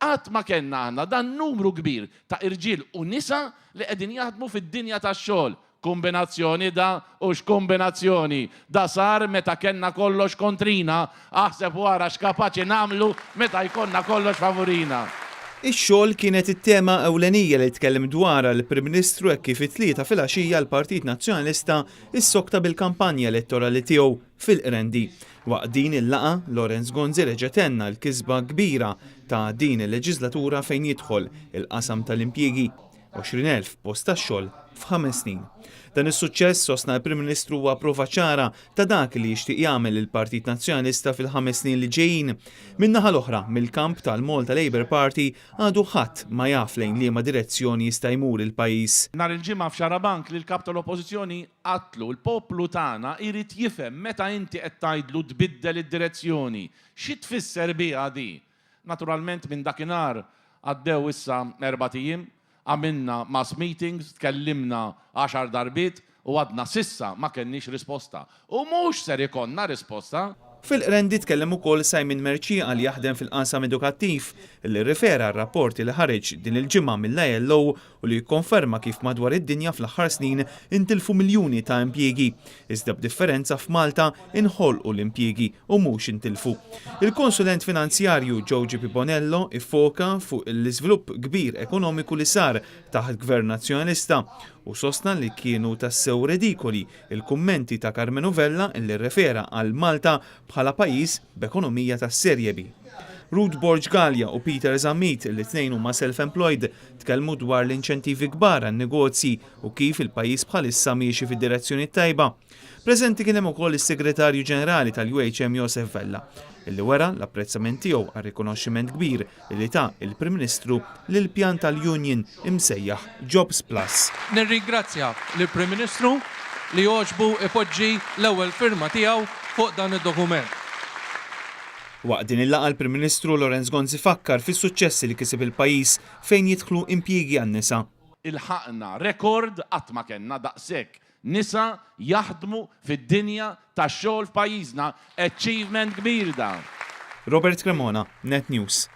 qatt ma kellna aħna dan numru kbir ta' irġiel u nisa li qegħdin jaħdmu fid-dinja tax-xogħol. Kombinazzjoni da u x'kombinazzjoni. Da sar meta kellna kollox kontrina, aħseb wara x'kapaċi nagħmlu meta jkollna kollox favorina. Ix-xogħol kienet it-tema ewlenija li tkellem dwarha l-Prim Ministru hekk kif it-tlieta filgħaxija l-Partit Nazzjonalista issokta bil-kampanja elettorali tiegħu fil-Qrendi. Waqt din il-laqa, Lorenz Gonzi reġetenna l-kisba kbira ta' din il-leġislatura fejn jidħol il-qasam tal-impjiegi 20,000 post tax-xogħol f'5 snin. Dan is-suċċess sostna l-Prim Ministru huwa prova ċara ta' dak li jixtieq jagħmel il-Partit Nazzjonalista fil-5 snin li ġejjin. Min-naħa l-oħra mill-kamp tal-Malta Labour Party għadu ħadd ma jaf lejn liema direzzjoni jista' jmur il-pajjiż. Nhar il-ġimgħa f'Xarabank li l-kap tal-Oppożizzjoni qatlu l-poplu tagħna jrid jifhem meta inti qed tgħidlu tbiddel id-direzzjoni. Xi tfisser biha di? Naturalment minn dakinhar għaddew issa 4 ijiem. Għamilna mass meetings, tkellimna 10 darbiet u għadna sissa ma kenniex risposta. U mhux ser ikonna risposta. Fil-Qrendi tkellem ukoll Simon Merċija għal jaħdem fil-qasam edukattiv li rrifera r-rapporti li ħareġ din il-ġimgħa mill-ILO u li jikkonferma kif madwar id-dinja fl-aħħar snin intilfu miljuni ta' impjiegi. Iżda b'differenza f'Malta inħolqu l-impjiegi u mhux intilfu. Il-konsulent finanzjarju Joe Bonello iffoka fuq l-iżvilupp kbir ekonomiku li sar taħt Gvern Nazzjonalista u sostna li kienu tassew redikoli il-kummenti ta' Carmenu Vella li rrefera għal Malta bħala pajjiż b'ekonomija tas-serje B. Ruth Borg Gallia u Peter Zammit li tnejn huma self-employed tkellmu dwar l-inċentivi kbar għan-negozji u kif il-pajjiż bħalissa miexi fid-direzzjoni tajba. Preżenti kien hemm ukoll is-Segretarju Ġenerali tal-UHM Joseph Vella, illi wera l-apprezzament tiegħu għar-rikonoxximent kbir li ta' il-Prim Ministru lil pjan tal-Union imsejjaħ Jobs Plus. Nirringrazzja lill-Prim Ministru li jogħġbu ipoġġi l-ewwel firma tiegħu fuq dan id-dokument. Waqt din il-laqgħa l-Prim Ministru Lorenz Gonzi fakkar fis-suċċessi li kiseb il-pajjiż fejn jidħlu impjiegi għan-nisa. Ilħaqna rekord qatt ma kellna daqshekk nisa jaħdmu fid-dinja tax-xogħol f'pajjiżna, achievement kbir dan. Robert Cremona, Net News.